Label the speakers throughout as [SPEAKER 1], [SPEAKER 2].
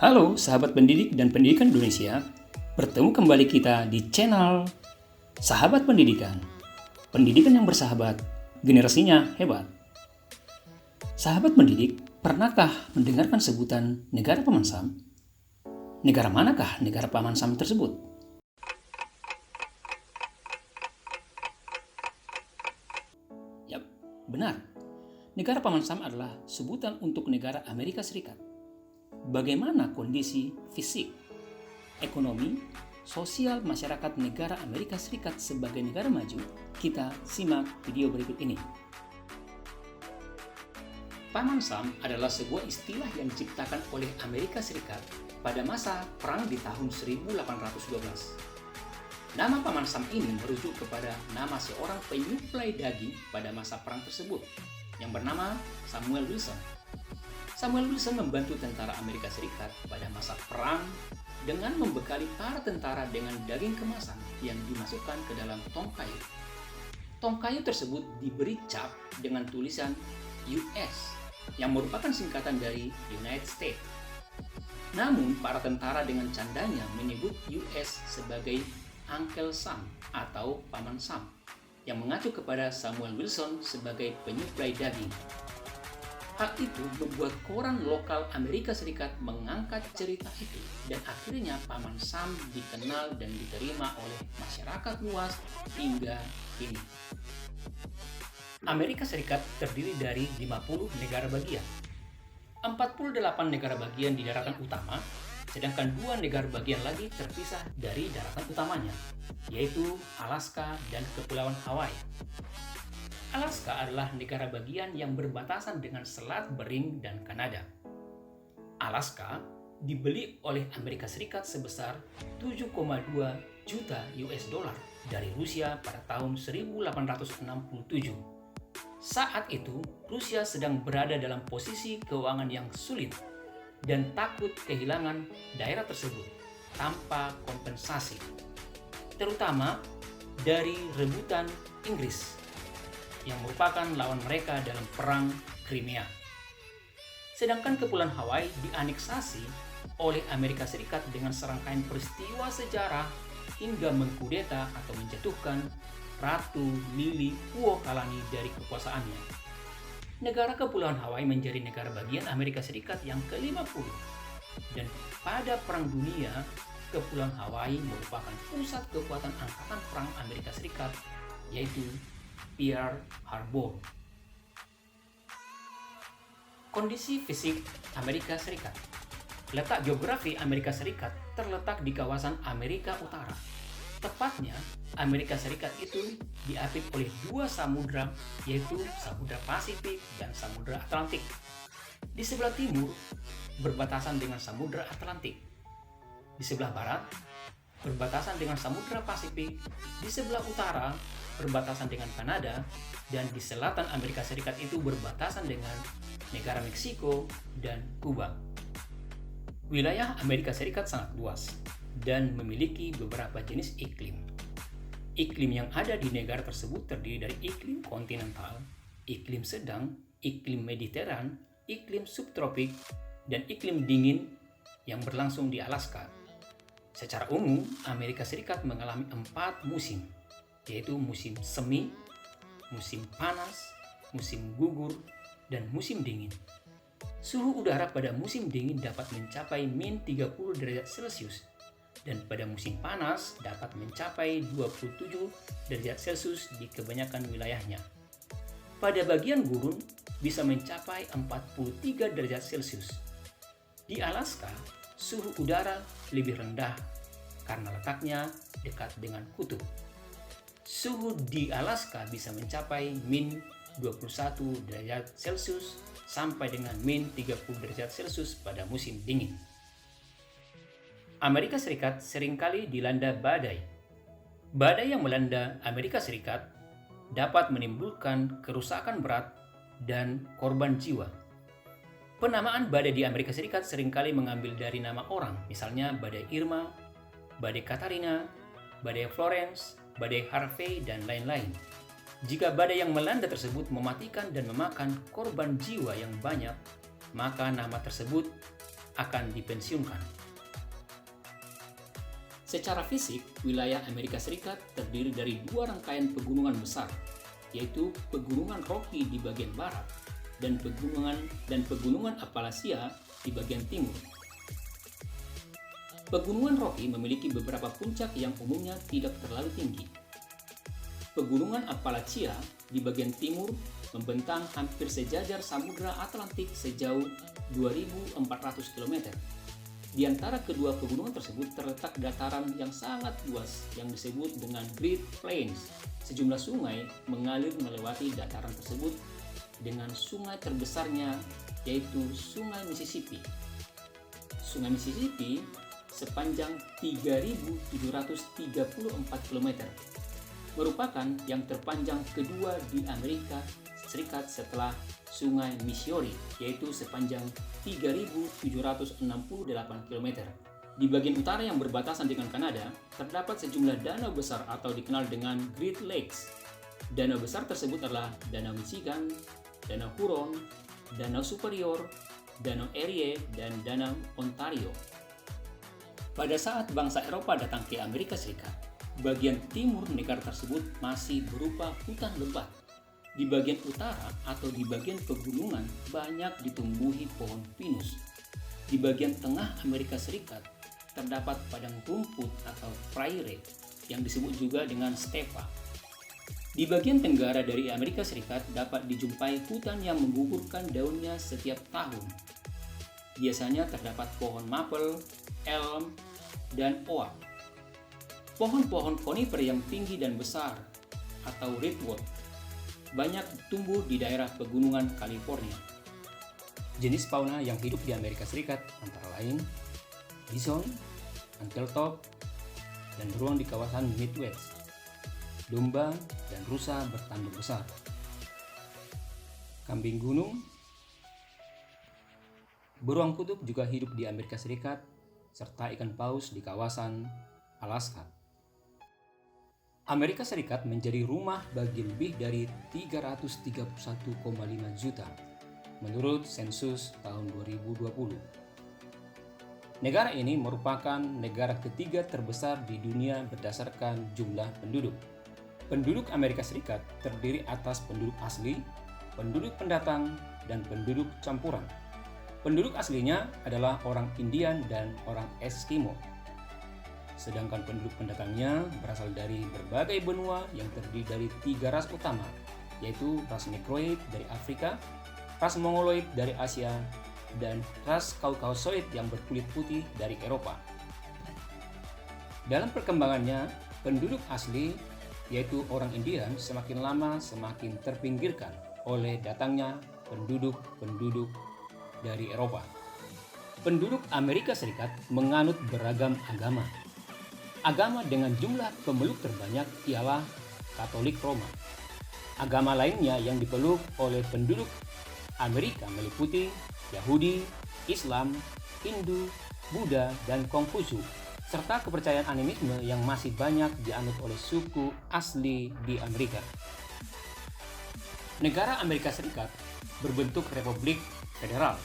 [SPEAKER 1] Halo sahabat pendidik dan pendidikan Indonesia, bertemu kembali kita di channel Sahabat Pendidikan. Pendidikan yang bersahabat, generasinya hebat. Sahabat pendidik, pernahkah mendengarkan sebutan negara Paman Sam? Negara manakah negara Paman Sam tersebut? Yap, benar. Negara Paman Sam adalah sebutan untuk negara Amerika Serikat. Bagaimana kondisi fisik, ekonomi, sosial masyarakat negara Amerika Serikat sebagai negara maju? Kita simak video berikut ini. Paman Sam adalah sebuah istilah yang diciptakan oleh Amerika Serikat pada masa perang di tahun 1812. Nama Paman Sam ini merujuk kepada nama seorang penyuplai daging pada masa perang tersebut yang bernama Samuel Wilson. Samuel Wilson membantu tentara Amerika Serikat pada masa perang dengan membekali para tentara dengan daging kemasan yang dimasukkan ke dalam tong kayu. Tong kayu tersebut diberi cap dengan tulisan US yang merupakan singkatan dari United States. Namun, para tentara dengan candanya menyebut US sebagai Uncle Sam atau Paman Sam yang mengacu kepada Samuel Wilson sebagai penyuplai daging. Hal itu membuat koran lokal Amerika Serikat mengangkat cerita itu dan akhirnya Paman Sam dikenal dan diterima oleh masyarakat luas hingga kini. Amerika Serikat terdiri dari 50 negara bagian. 48 negara bagian di daratan utama, sedangkan 2 negara bagian lagi terpisah dari daratan utamanya, yaitu Alaska dan Kepulauan Hawaii. Alaska adalah negara bagian yang berbatasan dengan Selat Bering dan Kanada. Alaska dibeli oleh Amerika Serikat sebesar 7,2 juta US dollar dari Rusia pada tahun 1867. Saat itu, Rusia sedang berada dalam posisi keuangan yang sulit dan takut kehilangan daerah tersebut tanpa kompensasi, terutama dari rebutan Inggris yang merupakan lawan mereka dalam perang Crimea. Sedangkan Kepulauan Hawaii dianeksasi oleh Amerika Serikat dengan serangkaian peristiwa sejarah hingga mengkudeta atau menjatuhkan Ratu Lili Puokalani dari kekuasaannya. Negara Kepulauan Hawaii menjadi negara bagian Amerika Serikat yang ke-50. Dan pada Perang Dunia, Kepulauan Hawaii merupakan pusat kekuatan angkatan perang Amerika Serikat, yaitu Pearl Harbor. Kondisi fisik Amerika Serikat. Letak geografi Amerika Serikat terletak di kawasan Amerika Utara. Tepatnya, Amerika Serikat itu diapit oleh 2 samudra, yaitu Samudra Pasifik dan Samudra Atlantik. Di sebelah timur, berbatasan dengan Samudra Atlantik. Di sebelah barat, berbatasan dengan Samudra Pasifik. Di sebelah utara, berbatasan dengan Kanada, dan di selatan Amerika Serikat itu berbatasan dengan negara Meksiko dan Kuba. Wilayah Amerika Serikat sangat luas dan memiliki beberapa jenis iklim. Iklim yang ada di negara tersebut terdiri dari iklim kontinental, iklim sedang, iklim mediteran, iklim subtropik, dan iklim dingin yang berlangsung di Alaska. Secara umum, Amerika Serikat mengalami 4 musim, yaitu musim semi, musim panas, musim gugur, dan musim dingin. Suhu udara pada musim dingin dapat mencapai min 30 derajat Celcius dan pada musim panas dapat mencapai 27 derajat Celcius di kebanyakan wilayahnya. Pada bagian gurun bisa mencapai 43 derajat Celcius. Di Alaska, suhu udara lebih rendah karena letaknya dekat dengan kutub. Suhu di Alaska bisa mencapai min 21 derajat Celcius sampai dengan min 30 derajat Celcius pada musim dingin. Amerika Serikat seringkali dilanda badai. Badai yang melanda Amerika Serikat dapat menimbulkan kerusakan berat dan korban jiwa. Penamaan badai di Amerika Serikat seringkali mengambil dari nama orang, misalnya badai Irma, badai Katrina, badai Florence, badai Harvey, dan lain-lain. Jika badai yang melanda tersebut mematikan dan memakan korban jiwa yang banyak, maka nama tersebut akan dipensiunkan. Secara fisik, wilayah Amerika Serikat terdiri dari dua rangkaian pegunungan besar, yaitu Pegunungan Rocky di bagian barat dan Pegunungan Appalachia di bagian timur. Pegunungan Rocky memiliki beberapa puncak yang umumnya tidak terlalu tinggi. Pegunungan Appalachia di bagian timur membentang hampir sejajar Samudra Atlantik sejauh 2.400 km. Di antara kedua pegunungan tersebut terletak dataran yang sangat luas yang disebut dengan Great Plains. Sejumlah sungai mengalir melewati dataran tersebut dengan sungai terbesarnya yaitu Sungai Mississippi. Sungai Mississippi sepanjang 3.734 km, merupakan yang terpanjang kedua di Amerika Serikat setelah Sungai Missouri, yaitu sepanjang 3.768 km. Di bagian utara yang berbatasan dengan Kanada, terdapat sejumlah danau besar atau dikenal dengan Great Lakes. Danau besar tersebut adalah Danau Michigan, Danau Huron, Danau Superior, Danau Erie, dan Danau Ontario. Pada saat bangsa Eropa datang ke Amerika Serikat, bagian timur negara tersebut masih berupa hutan lebat. Di bagian utara atau di bagian pegunungan banyak ditumbuhi pohon pinus. Di bagian tengah Amerika Serikat terdapat padang rumput atau prairie yang disebut juga dengan stepa. Di bagian tenggara dari Amerika Serikat dapat dijumpai hutan yang menggugurkan daunnya setiap tahun. Biasanya terdapat pohon maple, elm, dan oak. Pohon-pohon konifer yang tinggi dan besar atau redwood banyak tumbuh di daerah pegunungan California. Jenis fauna yang hidup di Amerika Serikat antara lain bison, antelope, dan beruang di kawasan Midwest. Domba dan rusa bertanduk besar. Kambing gunung, beruang kutub juga hidup di Amerika Serikat, serta ikan paus di kawasan Alaska. Amerika Serikat menjadi rumah bagi lebih dari 331,5 juta menurut sensus tahun 2020. Negara ini merupakan negara ketiga terbesar di dunia berdasarkan jumlah penduduk. Penduduk Amerika Serikat terdiri atas penduduk asli, penduduk pendatang, dan penduduk campuran. Penduduk aslinya adalah orang Indian dan orang Eskimo. Sedangkan penduduk pendatangnya berasal dari berbagai benua yang terdiri dari 3 ras utama, yaitu ras Negroid dari Afrika, ras Mongoloid dari Asia, dan ras Kaukasoid yang berkulit putih dari Eropa. Dalam perkembangannya, penduduk asli, yaitu orang Indian, semakin lama semakin terpinggirkan oleh datangnya penduduk-penduduk dari Eropa. Penduduk Amerika Serikat menganut beragam agama. Agama dengan jumlah pemeluk terbanyak ialah Katolik Roma. Agama lainnya yang dipeluk oleh penduduk Amerika meliputi Yahudi, Islam, Hindu, Buddha, dan Konghucu, serta kepercayaan animisme yang masih banyak dianut oleh suku asli di Amerika. Negara Amerika Serikat berbentuk republik federal.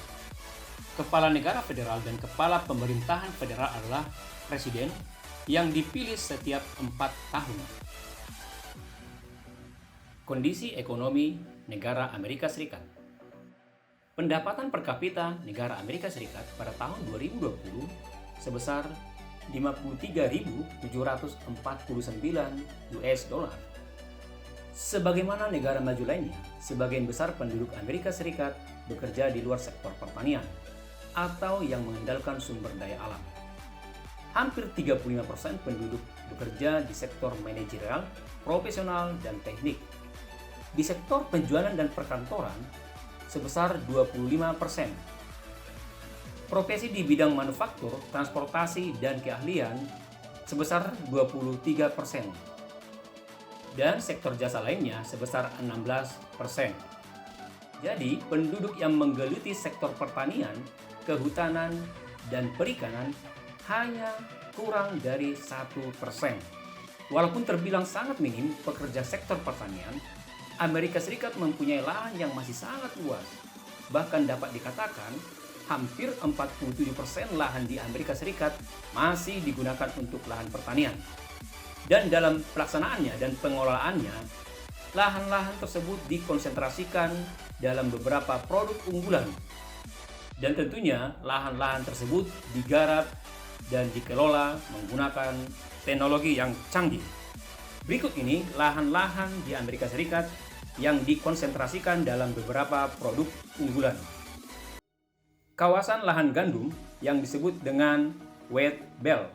[SPEAKER 1] Kepala negara federal dan kepala pemerintahan federal adalah presiden yang dipilih setiap 4 tahun. Kondisi ekonomi negara Amerika Serikat. Pendapatan per kapita negara Amerika Serikat pada tahun 2020 sebesar 53.749 US dollar. Sebagaimana negara maju lainnya, sebagian besar penduduk Amerika Serikat bekerja di luar sektor pertanian atau yang mengandalkan sumber daya alam. Hampir 35% penduduk bekerja di sektor manajerial, profesional, dan teknik. Di sektor penjualan dan perkantoran sebesar 25%. Profesi di bidang manufaktur, transportasi, dan keahlian sebesar 23%. Dan sektor jasa lainnya sebesar 16%. Jadi, penduduk yang menggeluti sektor pertanian, kehutanan, dan perikanan hanya kurang dari 1%. Walaupun terbilang sangat minim pekerja sektor pertanian, Amerika Serikat mempunyai lahan yang masih sangat luas. Bahkan dapat dikatakan hampir 47% lahan di Amerika Serikat masih digunakan untuk lahan pertanian. Dan dalam pelaksanaannya dan pengelolaannya, lahan-lahan tersebut dikonsentrasikan dalam beberapa produk unggulan. Dan tentunya lahan-lahan tersebut digarap dan dikelola menggunakan teknologi yang canggih. Berikut ini lahan-lahan di Amerika Serikat yang dikonsentrasikan dalam beberapa produk unggulan. Kawasan lahan gandum yang disebut dengan Wheat Belt.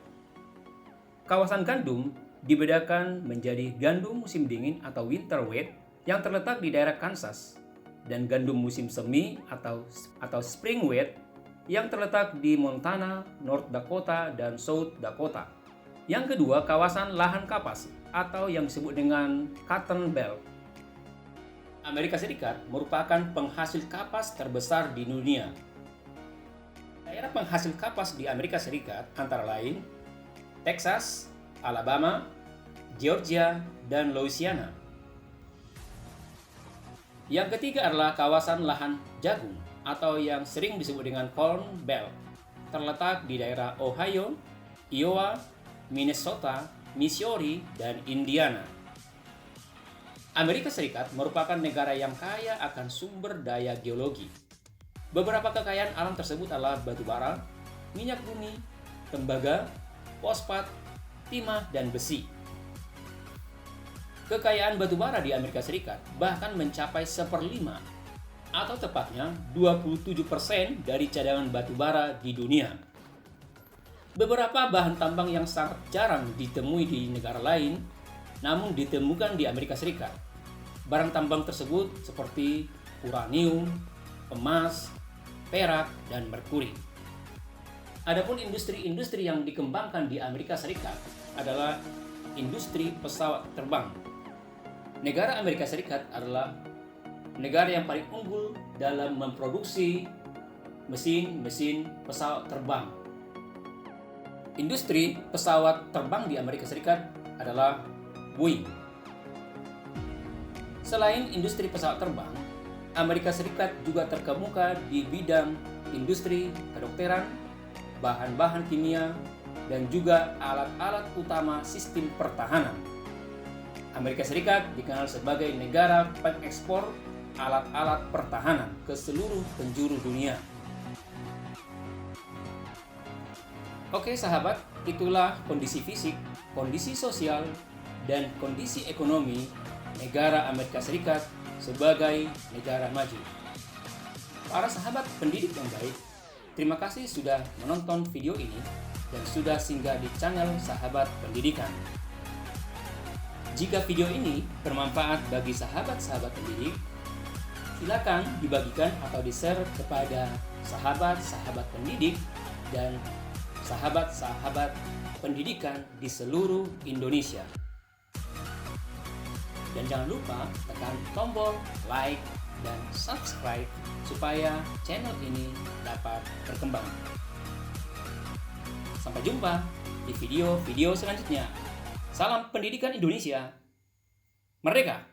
[SPEAKER 1] Kawasan gandum dibedakan menjadi gandum musim dingin atau winter wheat yang terletak di daerah Kansas dan gandum musim semi atau spring wheat yang terletak di Montana, North Dakota, dan South Dakota. Yang kedua, kawasan lahan kapas atau yang disebut dengan Cotton Belt. Amerika Serikat merupakan penghasil kapas terbesar di dunia. Daerah penghasil kapas di Amerika Serikat antara lain Texas, Alabama, Georgia, dan Louisiana. Yang ketiga adalah kawasan lahan jagung atau yang sering disebut dengan Corn Belt, terletak di daerah Ohio, Iowa, Minnesota, Missouri, dan Indiana. Amerika Serikat merupakan negara yang kaya akan sumber daya geologi. Beberapa kekayaan alam tersebut adalah batu bara, minyak bumi, tembaga, fosfat, timah, dan besi. Kekayaan batu bara di Amerika Serikat bahkan mencapai 1/5 atau tepatnya 27% dari cadangan batu bara di dunia. Beberapa bahan tambang yang sangat jarang ditemui di negara lain namun ditemukan di Amerika Serikat. Barang tambang tersebut seperti uranium, emas, perak, dan merkuri. Adapun industri-industri yang dikembangkan di Amerika Serikat adalah industri pesawat terbang. Negara Amerika Serikat adalah negara yang paling unggul dalam memproduksi mesin-mesin pesawat terbang. Industri pesawat terbang di Amerika Serikat adalah Boeing. Selain industri pesawat terbang, Amerika Serikat juga terkemuka di bidang industri kedokteran, bahan-bahan kimia, dan juga alat-alat utama sistem pertahanan. Amerika Serikat dikenal sebagai negara pengekspor alat-alat pertahanan ke seluruh penjuru dunia. Oke sahabat, itulah kondisi fisik, kondisi sosial, dan kondisi ekonomi negara Amerika Serikat sebagai negara maju. Para sahabat pendidik yang baik, terima kasih sudah menonton video ini dan sudah singgah di channel Sahabat Pendidikan. Jika video ini bermanfaat bagi sahabat-sahabat pendidik, silakan dibagikan atau di-share kepada sahabat-sahabat pendidik dan sahabat-sahabat pendidikan di seluruh Indonesia. Dan jangan lupa tekan tombol like dan subscribe supaya channel ini dapat berkembang. Sampai jumpa di video-video selanjutnya. Salam pendidikan Indonesia. Merdeka!